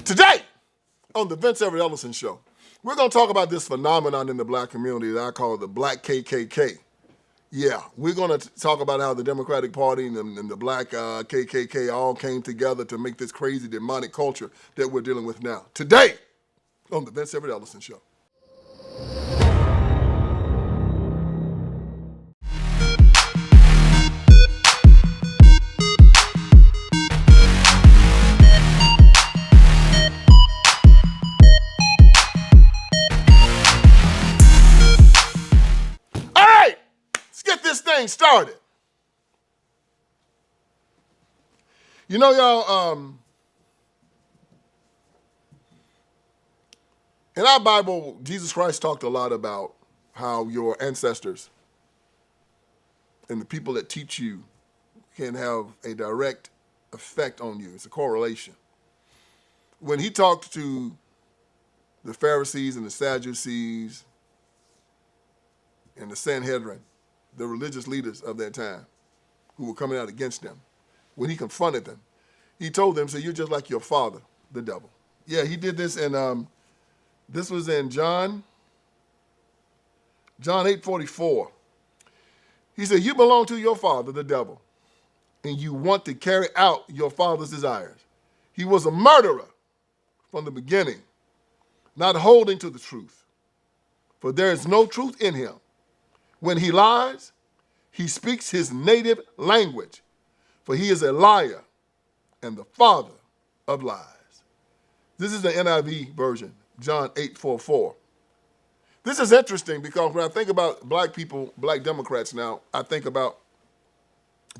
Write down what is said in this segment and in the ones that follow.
Today, on the Everett Ellison Show, we're going to talk about this phenomenon in the black community that I call the Black KKK. Yeah, we're going to talk about how the Democratic Party and the Black KKK all came together to make this crazy demonic culture that we're dealing with now. Today, on the Everett Ellison Show. Started. You know, y'all, in our Bible, Jesus Christ talked a lot about how your ancestors and the people that teach you can have a direct effect on you. It's a correlation. When he talked to the Pharisees and the Sadducees and the Sanhedrin, the religious leaders of that time who were coming out against them, when he confronted them, he told them, so you're just like your father, the devil. Yeah, he did this in, this was in John 8:44. He said, you belong to your father, the devil, and you want to carry out your father's desires. He was a murderer from the beginning, not holding to the truth, for there is no truth in him. When he lies, he speaks his native language, for he is a liar and the father of lies. This is the NIV version, John 8:44. This is interesting because when I think about black people, black Democrats now, I think about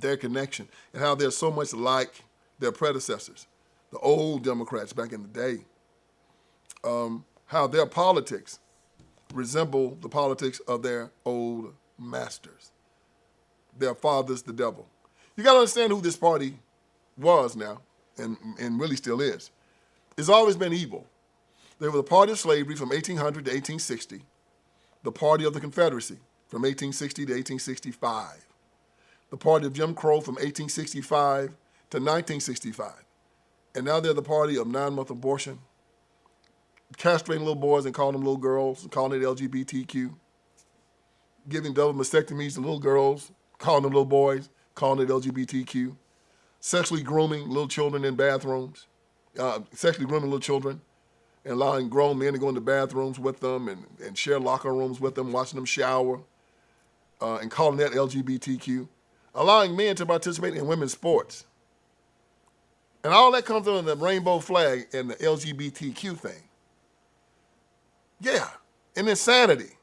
their connection and how they're so much like their predecessors, the old Democrats back in the day, how their politics resemble the politics of their old masters, their fathers, the devil. You got to understand who this party was now, and really still is. It's always been evil. They were the party of slavery from 1800 to 1860, the party of the Confederacy from 1860 to 1865, the party of Jim Crow from 1865 to 1965, and now they're the party of 9-month abortion, castrating little boys and calling them little girls, and calling it LGBTQ, giving double mastectomies to little girls, calling them little boys, calling it LGBTQ, sexually grooming little children in bathrooms, sexually grooming little children, and allowing grown men to go into bathrooms with them and share locker rooms with them, watching them shower, and calling that LGBTQ, allowing men to participate in women's sports. And all that comes under the rainbow flag and the LGBTQ thing. Yeah, and insanity.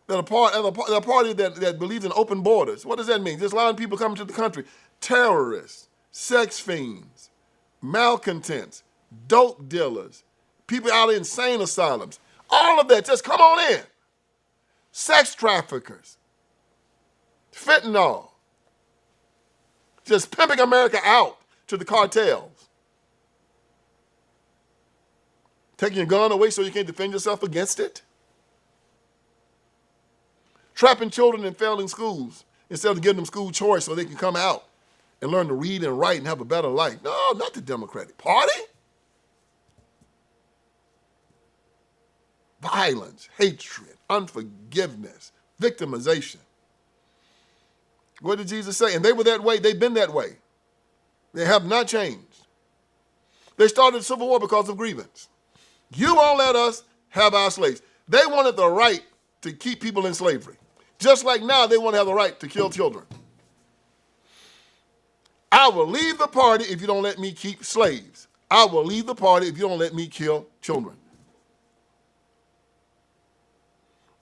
They're a party that believes in open borders. What does that mean? Just allowing people coming to the country. Terrorists, sex fiends, malcontents, dope dealers, people out of insane asylums. All of that, just come on in. Sex traffickers, fentanyl, just pimping America out to the cartels. Taking your gun away so you can't defend yourself against it. Trapping children in failing schools instead of giving them school choice so they can come out and learn to read and write and have a better life. No, not the Democratic Party. Violence, hatred, unforgiveness, victimization. What did Jesus say? And they were that way. They've been that way. They have not changed. They started the Civil War because of grievance. You won't let us have our slaves. They wanted the right to keep people in slavery. Just like now they want to have the right to kill children. I will leave the party if you don't let me keep slaves. I will leave the party if you don't let me kill children.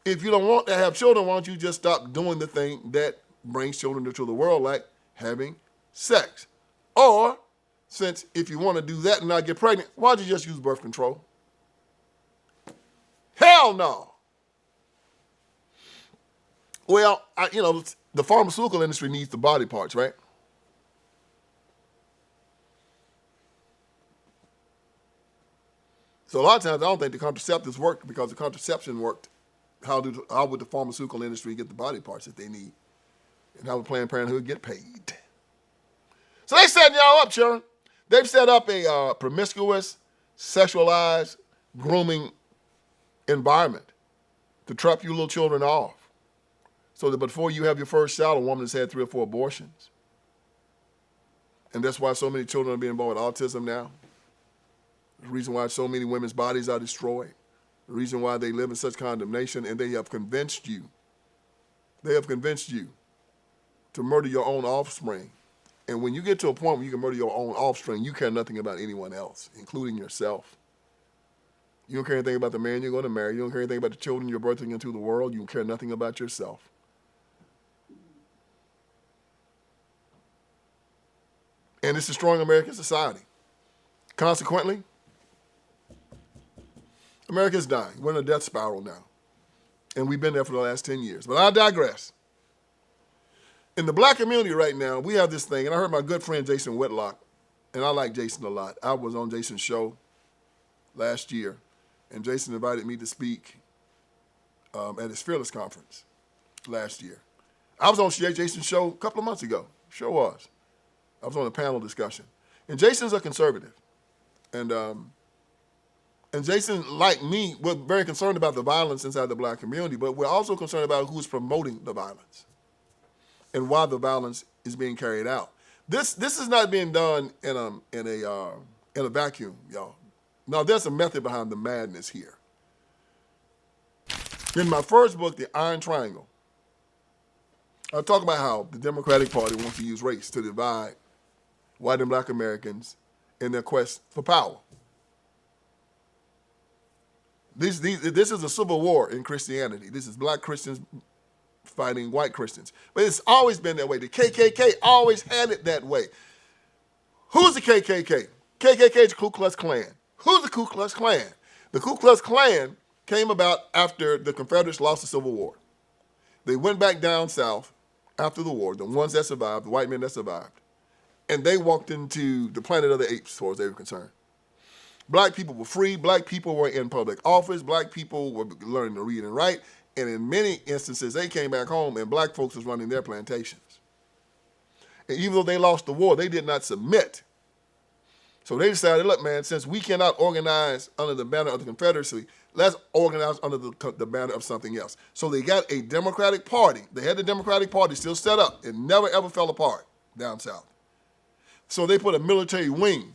If you don't want to have children, why don't you just stop doing the thing that brings children into the world, like having sex? Or, since if you want to do that and not get pregnant, why don't you just use birth control? Hell no. Well, the pharmaceutical industry needs the body parts, right? So a lot of times I don't think the contraceptives worked because the contraception worked. How would the pharmaceutical industry get the body parts that they need? And how would Planned Parenthood get paid? So they setting y'all up, children. They've set up a promiscuous, sexualized, grooming environment to trap you little children off. So that before you have your first child, a woman has had 3 or 4 abortions. And that's why so many children are being born with autism now. The reason why so many women's bodies are destroyed. The reason why they live in such condemnation, and they have convinced you. They have convinced you to murder your own offspring. And when you get to a point where you can murder your own offspring, you care nothing about anyone else, including yourself. You don't care anything about the man you're going to marry. You don't care anything about the children you're birthing into the world. You don't care nothing about yourself. And it's destroying American society. Consequently, America is dying. We're in a death spiral now. And we've been there for the last 10 years. But I digress. In the black community right now, we have this thing, and I heard my good friend Jason Whitlock, and I like Jason a lot. I was on Jason's show last year, and Jason invited me to speak at his Fearless Conference last year. I was on Jason's show a couple of months ago. Sure was. I was on a panel discussion. And Jason's a conservative. And Jason, like me, we're very concerned about the violence inside the black community, but we're also concerned about who's promoting the violence and why the violence is being carried out. This is not being done in a vacuum, y'all. Now, there's a method behind the madness here. In my first book, The Iron Triangle, I talk about how the Democratic Party wants to use race to divide white and black Americans in their quest for power. This is a civil war in Christianity. This is black Christians fighting white Christians. But it's always been that way. The KKK always had it that way. Who's the KKK? KKK is the Ku Klux Klan. Who's the Ku Klux Klan? The Ku Klux Klan came about after the Confederates lost the Civil War. They went back down south after the war, the ones that survived, the white men that survived, and they walked into the planet of the apes as far as they were concerned. Black people were free. Black people were in public office. Black people were learning to read and write. And in many instances, they came back home and black folks was running their plantations. And even though they lost the war, they did not submit. So they decided, look, man, since we cannot organize under the banner of the Confederacy, let's organize under the banner of something else. So they got a Democratic Party. They had the Democratic Party still set up. It never, ever fell apart down south. So they put a military wing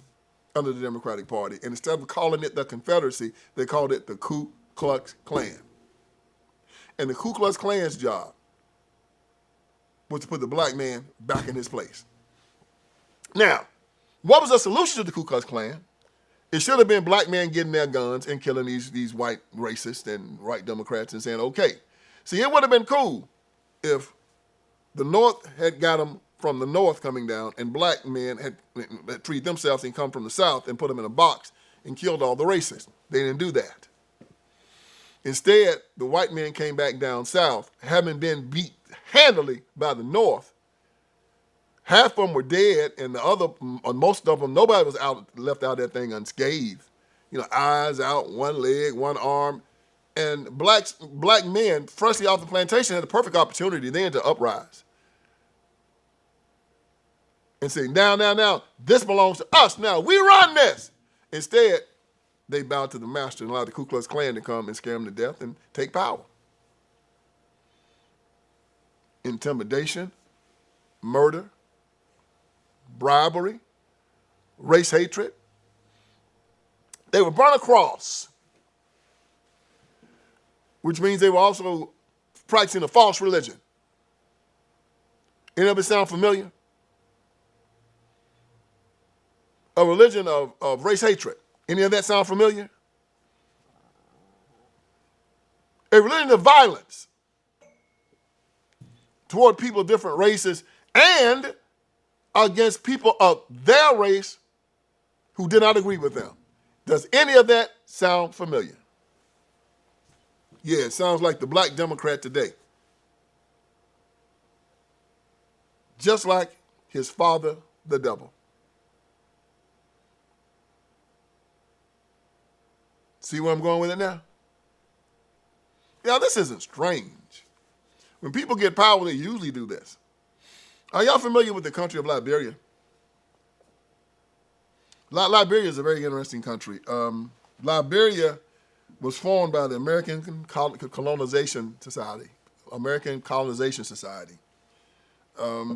under the Democratic Party. And instead of calling it the Confederacy, they called it the Ku Klux Klan. And the Ku Klux Klan's job was to put the black man back in his place. Now, what was the solution to the Ku Klux Klan? It should have been black men getting their guns and killing these white racists and white Democrats and saying, okay. See, it would have been cool if the North had got them from the North coming down and black men had treated themselves and come from the South and put them in a box and killed all the racists. They didn't do that. Instead, the white men came back down south, having been beat handily by the North. Half of them were dead, and the other, most of them, nobody was left out of that thing unscathed. You know, eyes out, one leg, one arm. And black men, freshly off the plantation, had the perfect opportunity then to uprise and say, now, this belongs to us. Now, we run this. Instead, they bowed to the master and allowed the Ku Klux Klan to come and scare them to death and take power. Intimidation, murder, bribery, race hatred. They were burnt across, which means they were also practicing a false religion. Any of it sound familiar? A religion of race hatred. Any of that sound familiar? A religion of violence toward people of different races and against people of their race who did not agree with them. Does any of that sound familiar? Yeah, it sounds like the black Democrat today. Just like his father, the devil. See where I'm going with it now? Yeah, this isn't strange. When people get power, they usually do this. Are y'all familiar with the country of Liberia? Liberia is a very interesting country. Liberia was formed by the American Colonization Society. American Colonization Society.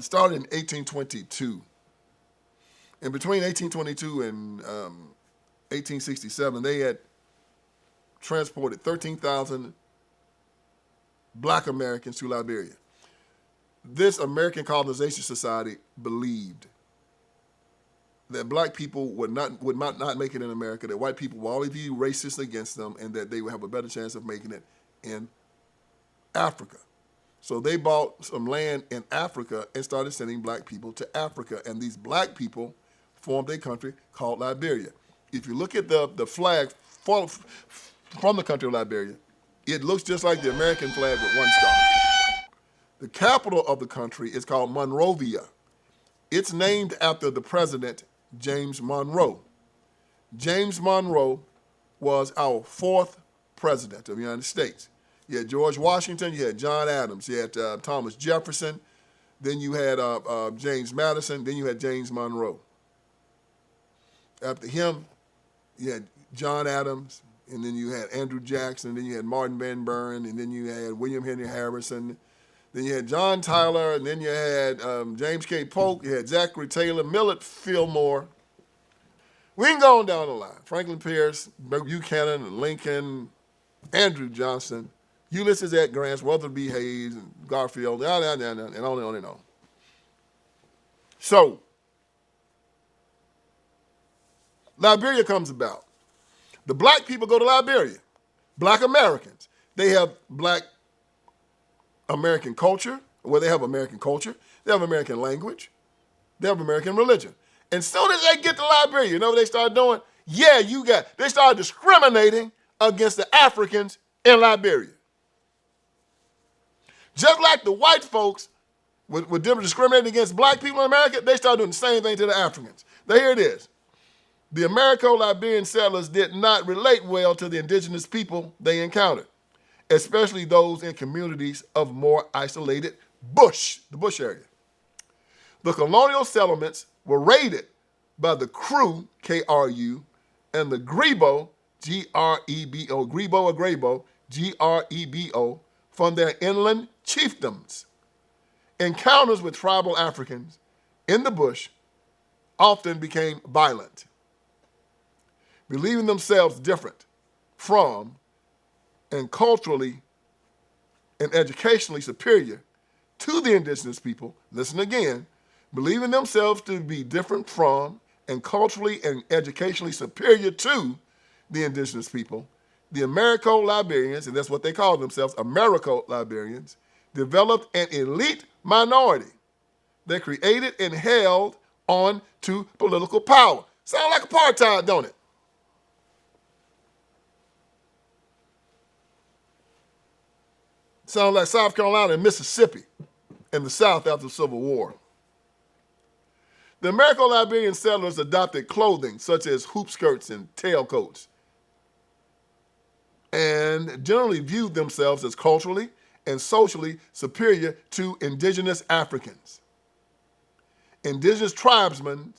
Started in 1822. And between 1822 and 1867, they had transported 13,000 black Americans to Liberia. This American Colonization Society believed that black people would not make it in America, that white people would always be racist against them, and that they would have a better chance of making it in Africa. So they bought some land in Africa and started sending black people to Africa. And these black people formed a country called Liberia. If you look at the flag from the country of Liberia, it looks just like the American flag with one star. The capital of the country is called Monrovia. It's named after the president, James Monroe. James Monroe was our fourth president of the United States. You had George Washington, you had John Adams, you had Thomas Jefferson, then you had James Madison, then you had James Monroe. After him, you had John Adams, and then you had Andrew Jackson, then you had Martin Van Buren, and then you had William Henry Harrison, then you had John Tyler, and then you had James K. Polk, you had Zachary Taylor, Millard Fillmore. We can go on down the line. Franklin Pierce, Buchanan, Lincoln, Andrew Johnson, Ulysses S. Grant, Rutherford B. Hayes, and Garfield, and on and on. So, Liberia comes about. The black people go to Liberia. Black Americans. They have black American culture, they have American culture. They have American language. They have American religion. And soon as they get to Liberia, you know what they start doing? They started discriminating against the Africans in Liberia. Just like the white folks were discriminating against black people in America, they started doing the same thing to the Africans. Now here it is. The Americo-Liberian settlers did not relate well to the indigenous people they encountered, especially those in communities of more isolated the bush area. The colonial settlements were raided by the Kru, K-R-U, and the Grebo, G-R-E-B-O, Grebo or Grebo, G-R-E-B-O, from their inland chiefdoms. Encounters with tribal Africans in the bush often became violent. Believing themselves different from and culturally and educationally superior to the indigenous people, listen again, believing themselves to be different from and culturally and educationally superior to the indigenous people, the Americo-Liberians, and that's what they call themselves, Americo-Liberians, developed an elite minority that created and held on to political power. Sound like apartheid, don't it? Sound like South Carolina and Mississippi in the South after the Civil War. The Americo-Liberian settlers adopted clothing such as hoop skirts and tailcoats and generally viewed themselves as culturally and socially superior to indigenous Africans. Indigenous tribesmen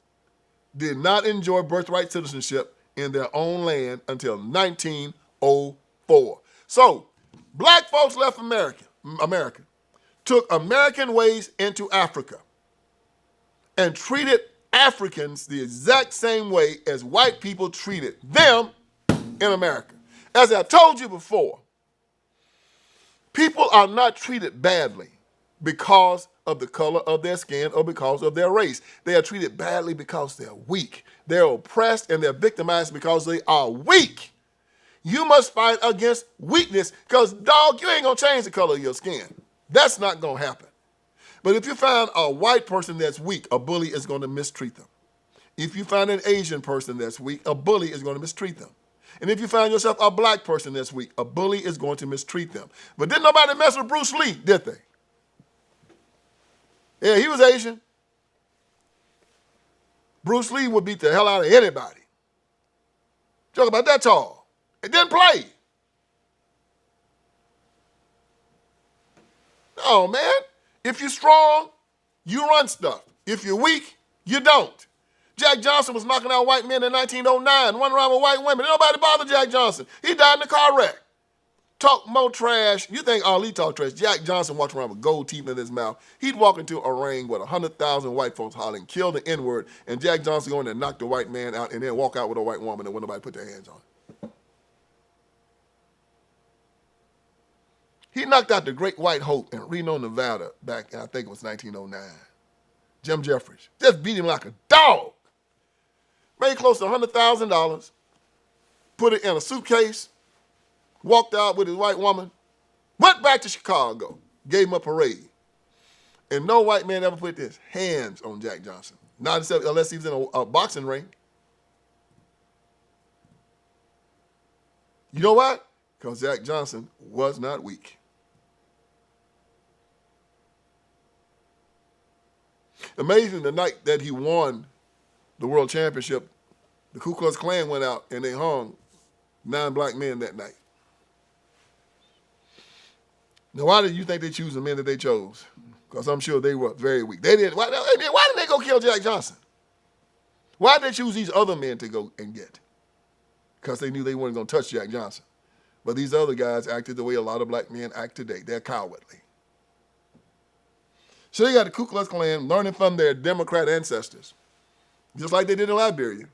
did not enjoy birthright citizenship in their own land until 1904. So, black folks left America, took American ways into Africa, and treated Africans the exact same way as white people treated them in America. As I told you before, people are not treated badly because of the color of their skin or because of their race. They are treated badly because they're weak. They're oppressed and they're victimized because they are weak. You must fight against weakness because, dog, you ain't going to change the color of your skin. That's not going to happen. But if you find a white person that's weak, a bully is going to mistreat them. If you find an Asian person that's weak, a bully is going to mistreat them. And if you find yourself a black person that's weak, a bully is going to mistreat them. But didn't nobody mess with Bruce Lee, did they? Yeah, he was Asian. Bruce Lee would beat the hell out of anybody. Talk about that tall. It didn't play. Oh, man. If you're strong, you run stuff. If you're weak, you don't. Jack Johnson was knocking out white men in 1909, running around with white women. Nobody bothered Jack Johnson. He died in a car wreck. Talk more trash. You think Ali talked trash. Jack Johnson walked around with gold teeth in his mouth. He'd walk into a ring with 100,000 white folks hollering, kill the N-word, and Jack Johnson go in and knock the white man out and then walk out with a white woman and when nobody put their hands on it. He knocked out the Great White Hope in Reno, Nevada back in, I think it was 1909. Jim Jeffries. Just beat him like a dog. Made close to $100,000. Put it in a suitcase. Walked out with his white woman, went back to Chicago, gave him a parade. And no white man ever put his hands on Jack Johnson, not unless he was in a boxing ring. You know what? Because Jack Johnson was not weak. Amazing, the night that he won the world championship, the Ku Klux Klan went out and they hung 9 black men that night. Now, why did you think they chose the men that they chose? Because I'm sure they were very weak. They didn't. Why did they go kill Jack Johnson? Why did they choose these other men to go and get? Because they knew they weren't going to touch Jack Johnson. But these other guys acted the way a lot of black men act today. They're cowardly. So they got the Ku Klux Klan learning from their Democrat ancestors, just like they did in Liberia.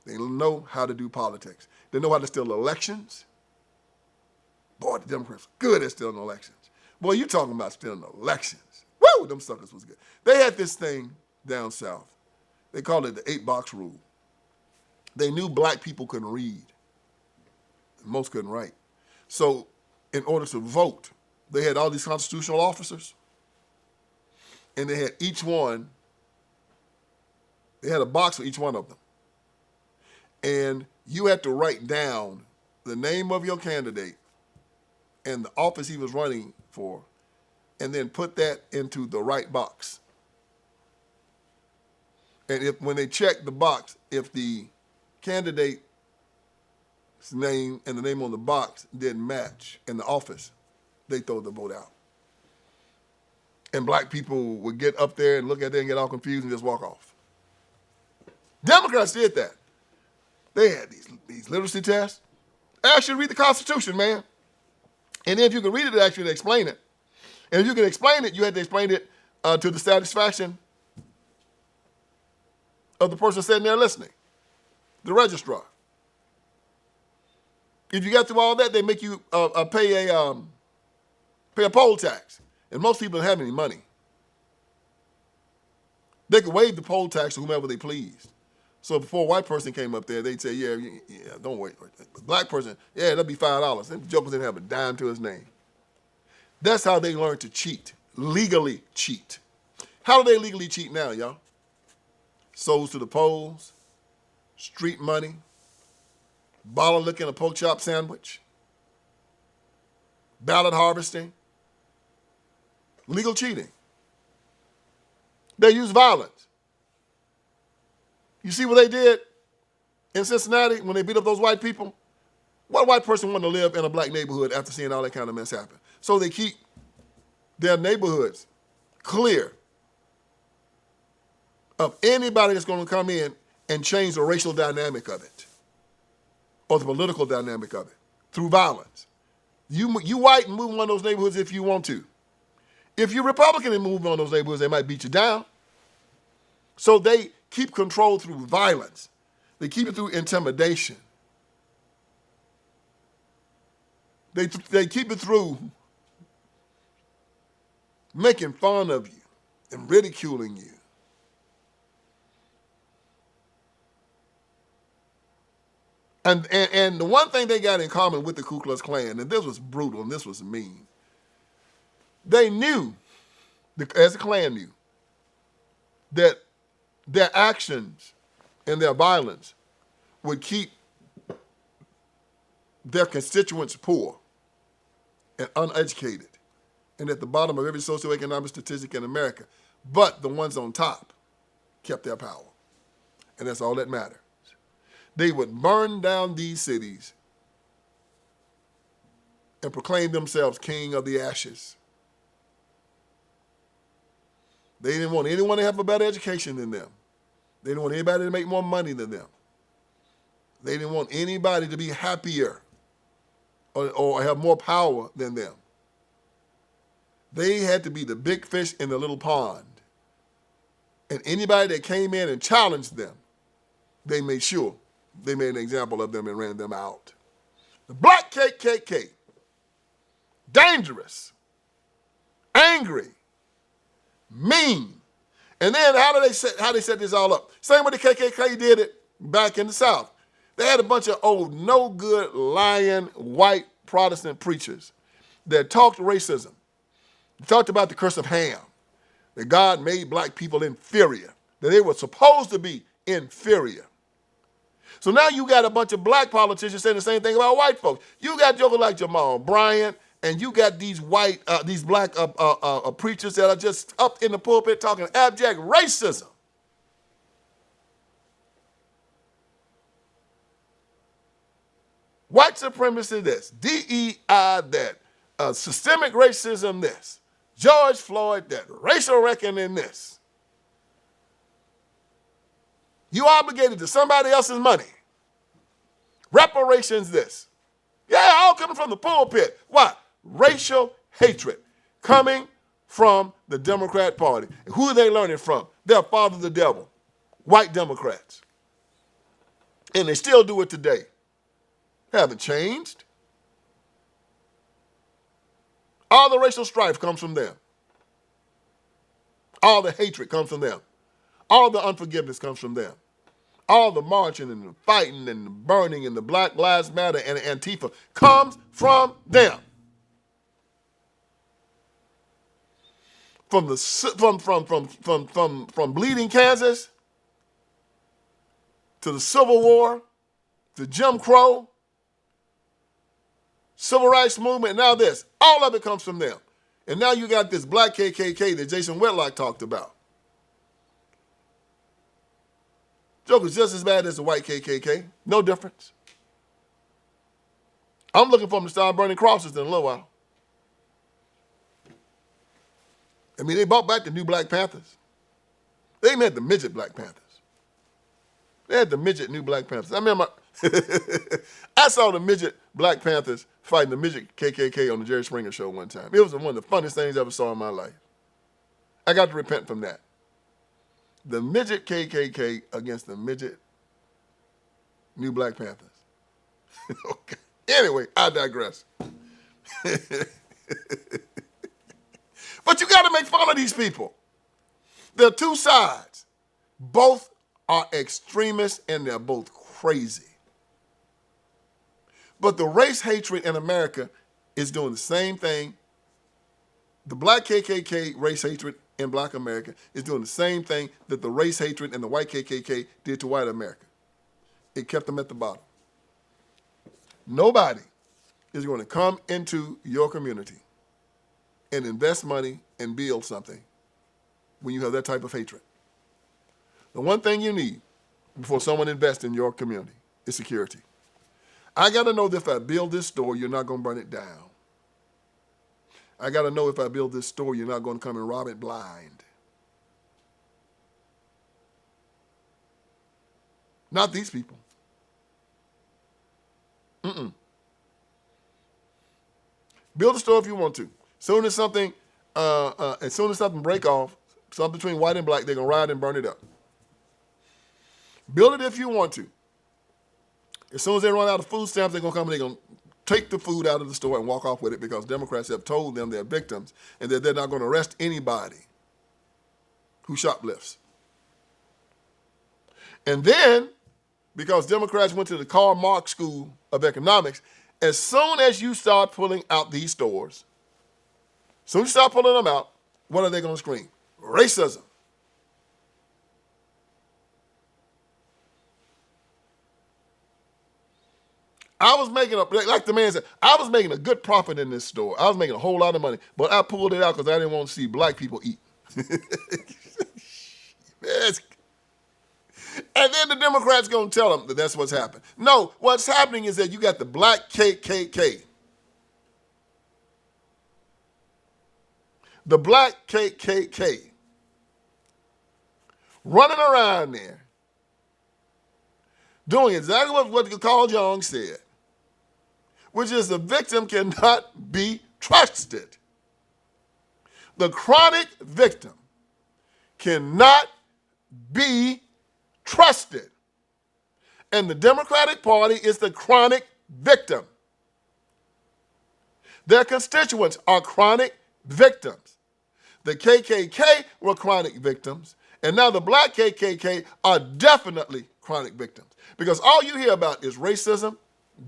They know how to do politics. They know how to steal elections. Boy, the Democrats were good at stealing elections. Boy, you talking about stealing elections. Woo, them suckers was good. They had this thing down south. They called it the 8-box rule. They knew black people couldn't read. Most couldn't write. So in order to vote, they had all these constitutional officers. And they had each one, they had a box for each one of them. And you had to write down the name of your candidate and the office he was running for, and then put that into the right box. And when they checked the box, if the candidate's name and the name on the box didn't match in the office, they throw the vote out. And black people would get up there and look at it and get all confused and just walk off. Democrats did that. They had these literacy tests. Actually read the Constitution, man. And then if you could read it, it actually explain it. And if you could explain it, you had to explain it to the satisfaction of the person sitting there listening, the registrar. If you got through all that, they make you pay a poll tax. And most people don't have any money. They could waive the poll tax to whomever they pleased. So before a white person came up there, they'd say, yeah, don't wait. The black person, yeah, that'll be $5. And the jokers didn't have a dime to his name. That's how they learned to cheat, legally cheat. How do they legally cheat now, y'all? Souls to the polls, street money, bottle liquor in a pork chop sandwich, ballot harvesting, legal cheating. They use violence. You see what they did in Cincinnati when they beat up those white people? What white person wanted to live in a black neighborhood after seeing all that kind of mess happen? So they keep their neighborhoods clear of anybody that's going to come in and change the racial dynamic of it or the political dynamic of it through violence. You white and move in one of those neighborhoods if you want to. If you're Republican and move in one of those neighborhoods, they might beat you down. So they keep control through violence. They keep it through intimidation. They keep it through making fun of you and ridiculing you. And the one thing they got in common with the Ku Klux Klan, and this was brutal and this was mean, they knew, as the Klan knew, that their actions and their violence would keep their constituents poor and uneducated and at the bottom of every socioeconomic statistic in America. But the ones on top kept their power. And that's all that matters. They would burn down these cities and proclaim themselves king of the ashes. They didn't want anyone to have a better education than them. They didn't want anybody to make more money than them. They didn't want anybody to be happier or have more power than them. They had to be the big fish in the little pond. And anybody that came in and challenged them, they made sure they made an example of them and ran them out. The Black KKK, dangerous, angry, mean. And then how they set this all up? Same way the KKK did it back in the South. They had a bunch of old, no good, lying, white Protestant preachers that talked racism. They talked about the curse of Ham, that God made black people inferior, that they were supposed to be inferior. So now you got a bunch of black politicians saying the same thing about white folks. You got jokers like Jamal Bryant, and you got these black preachers that are just up in the pulpit talking abject racism. White supremacy this, DEI that, systemic racism this, George Floyd that, racial reckoning this. You obligated to somebody else's money. Reparations this. Yeah, all coming from the pulpit. Why? Racial hatred coming from the Democrat Party. And who are they learning from? Their father, the devil, white Democrats. And they still do it today. Haven't changed. All the racial strife comes from them. All the hatred comes from them. All the unforgiveness comes from them. All the marching and the fighting and the burning and the Black Lives Matter and Antifa comes from them. From bleeding Kansas to the Civil War to Jim Crow, Civil Rights Movement, and now this. All of it comes from them. And now you got this Black KKK that Jason Whitlock talked about. Joker's just as bad as the white KKK. No difference. I'm looking for them to start burning crosses in a little while. I mean, they brought back the new Black Panthers. They even had the midget Black Panthers. They had the midget new Black Panthers. I remember, I saw the midget Black Panthers fighting the midget KKK on the Jerry Springer show one time. It was one of the funniest things I ever saw in my life. I got to repent from that. The midget KKK against the midget new Black Panthers. Okay. Anyway, I digress. But you got to make fun of these people. There are two sides. Both are extremists and they're both crazy. But the race hatred in America is doing the same thing. The Black KKK race hatred in Black America is doing the same thing that the race hatred and the white KKK did to white America. It kept them at the bottom. Nobody is going to come into your community and invest money and build something when you have that type of hatred. The one thing you need before someone invests in your community is security. I got to know that if I build this store, you're not going to burn it down. I got to know if I build this store, you're not going to come and rob it blind. Not these people. Build a store if you want to. As soon as something break off, something between white and black, they're going to riot and burn it up. Build it if you want to. As soon as they run out of food stamps, they're going to come and they're going to take the food out of the store and walk off with it because Democrats have told them they're victims and that they're not going to arrest anybody who shoplifts. And then, because Democrats went to the Karl Marx School of Economics, as soon as you start pulling out these stores, as soon as you start pulling them out, what are they going to scream? Racism. I was making like the man said, I was making a good profit in this store. I was making a whole lot of money, but I pulled it out because I didn't want to see black people eat. And then the Democrats going to tell them that that's what's happened. No, what's happening is that you got the Black KKK. The Black KKK running around there doing exactly what Carl Jung said, which is the victim cannot be trusted. The chronic victim cannot be trusted. And the Democratic Party is the chronic victim. Their constituents are chronic victims. The KKK were chronic victims, and now the Black KKK are definitely chronic victims. Because all you hear about is racism,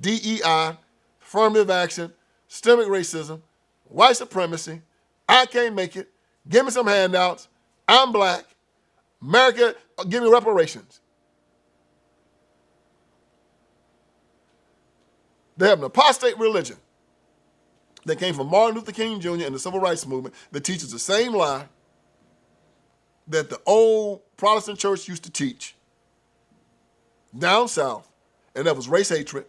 DEI, affirmative action, systemic racism, white supremacy, I can't make it, give me some handouts, I'm black, America, give me reparations. They have an apostate religion that came from Martin Luther King Jr. and the Civil Rights Movement that teaches the same lie that the old Protestant church used to teach down south, and that was race hatred.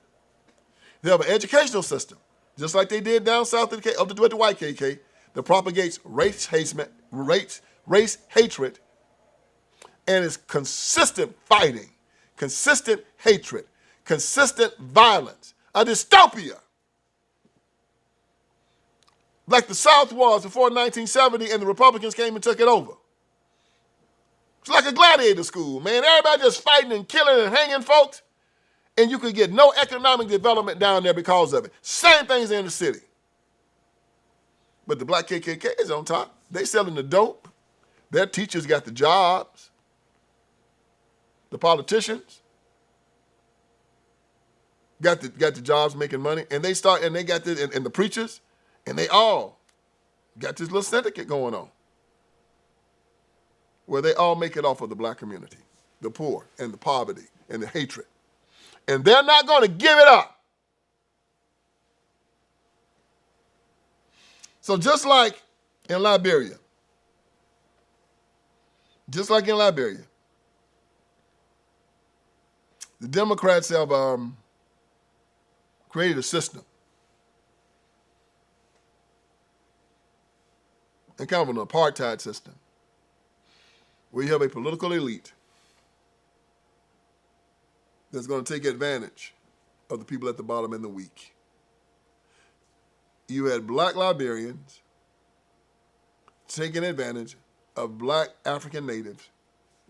They have an educational system, just like they did down south with the white KKK, that propagates race hatred, and it's consistent fighting, consistent hatred, consistent violence, a dystopia. Like the South was before 1970 and the Republicans came and took it over. It's like a gladiator school, man. Everybody just fighting and killing and hanging folks, and you could get no economic development down there because of it. Same things in the city. But the Black KKK is on top. They selling the dope. Their teachers got the jobs. The politicians got the jobs making money, and they got the preachers, and they all got this little syndicate going on where they all make it off of the black community, the poor and the poverty and the hatred. And they're not going to give it up. So just like in Liberia, the Democrats have created a system and kind of an apartheid system where you have a political elite that's going to take advantage of the people at the bottom and the weak. You had black Liberians taking advantage of black African natives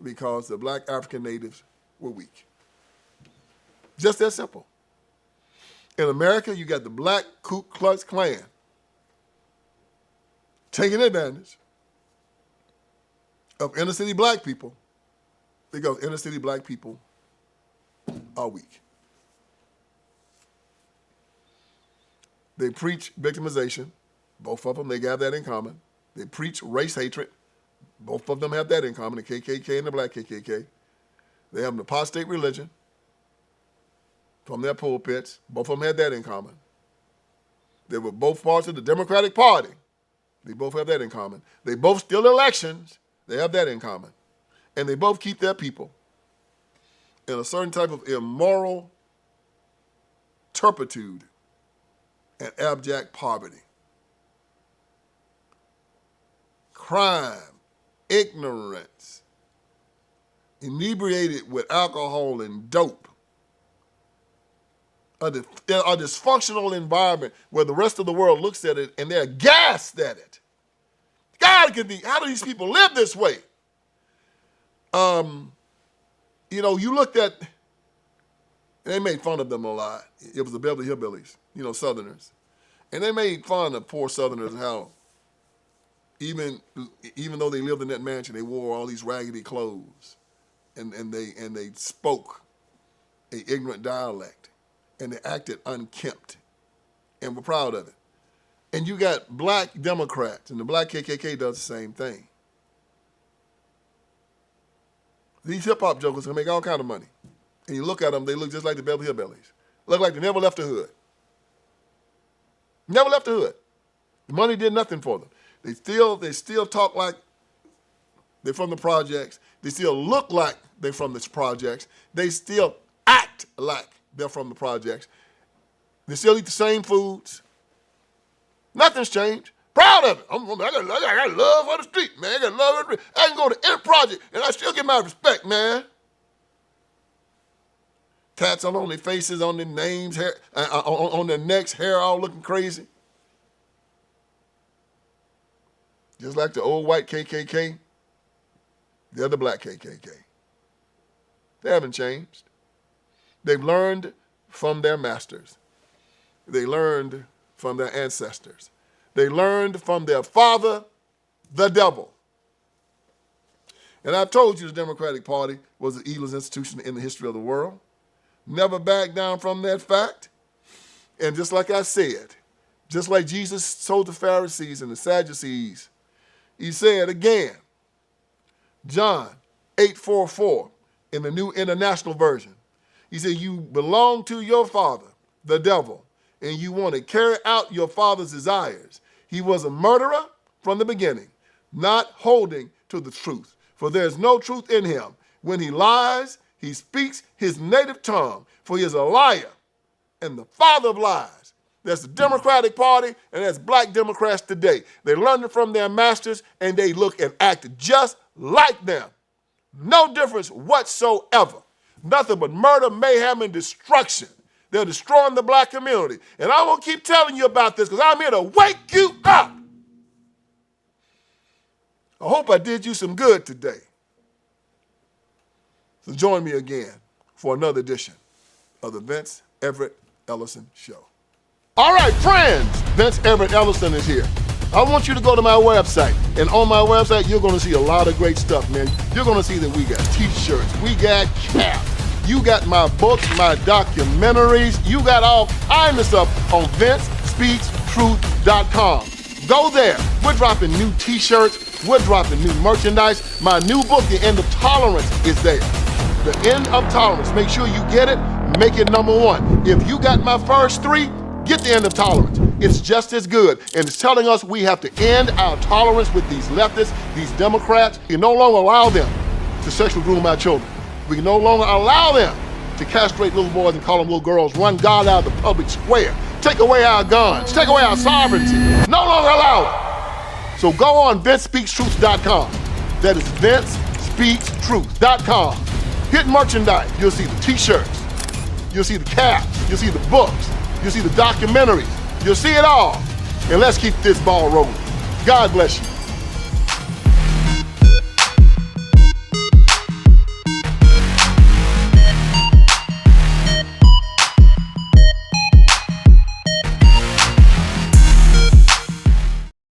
because the black African natives were weak. Just that simple. In America, you got the black Ku Klux Klan taking advantage of inner city black people because inner city black people are weak. They preach victimization. Both of them, they have that in common. They preach race hatred. Both of them have that in common, the KKK and the Black KKK. They have an apostate religion from their pulpits. Both of them had that in common. They were both parts of the Democratic Party. They both have that in common. They both steal elections. They have that in common. And they both keep their people in a certain type of immoral turpitude and abject poverty. Crime, ignorance, inebriated with alcohol and dope, a dysfunctional environment where the rest of the world looks at it and they're aghast at it. God, how do these people live this way? You looked at, and they made fun of them a lot. It was the Beverly Hillbillies, Southerners. And they made fun of poor Southerners and how even though they lived in that mansion, they wore all these raggedy clothes. And they spoke an ignorant dialect. And they acted unkempt. And were proud of it. And you got black Democrats, and the Black KKK does the same thing. These hip-hop jokers can make all kind of money. And you look at them, they look just like the Beverly Hillbillies. Look like they never left the hood. Never left the hood. The money did nothing for them. They still talk like they're from the projects. They still look like they're from the projects. They still act like they're from the projects. They still eat the same foods. Nothing's changed. Proud of it. I got love for the street, man. I got love for the street. I can go to any project and I still get my respect, man. tats on their faces, on their names, hair, on their necks, hair all looking crazy. Just like the old white KKK, they're the Black KKK. They haven't changed. They've learned from their masters. They learned from their ancestors. They learned from their father, the devil. And I've told you the Democratic Party was the evilest institution in the history of the world. Never back down from that fact. And just like I said, just like Jesus told the Pharisees and the Sadducees, he said again, John 8:44 in the New International Version. He said, you belong to your father, the devil, and you want to carry out your father's desires. He was a murderer from the beginning, not holding to the truth. For there is no truth in him. When he lies, he speaks his native tongue, for he is a liar and the father of lies. That's the Democratic Party, and that's black Democrats today. They learned it from their masters, and they look and act just like them. No difference whatsoever. Nothing but murder, mayhem, and destruction. They're destroying the black community. And I'm going to keep telling you about this because I'm here to wake you up. I hope I did you some good today. So join me again for another edition of the Vince Everett Ellison Show. All right, friends, Vince Everett Ellison is here. I want you to go to my website. And on my website, you're going to see a lot of great stuff, man. You're going to see that we got t-shirts, we got caps. You got my books, my documentaries. You got all kinds of stuff on VinceSpeaksTruth.com. Go there. We're dropping new t-shirts. We're dropping new merchandise. My new book, The End of Tolerance, is there. The End of Tolerance. Make sure you get it. Make it #1. If you got my first 3, get The End of Tolerance. It's just as good. And it's telling us we have to end our tolerance with these leftists, these Democrats. We no longer allow them to sexually groom our children. We can no longer allow them to castrate little boys and call them little girls, run God out of the public square, take away our guns, take away our sovereignty. No longer allow it. So go on VinceSpeaksTruth.com. That is VinceSpeaksTruth.com. Hit merchandise. You'll see the t-shirts. You'll see the caps. You'll see the books. You'll see the documentaries. You'll see it all. And let's keep this ball rolling. God bless you.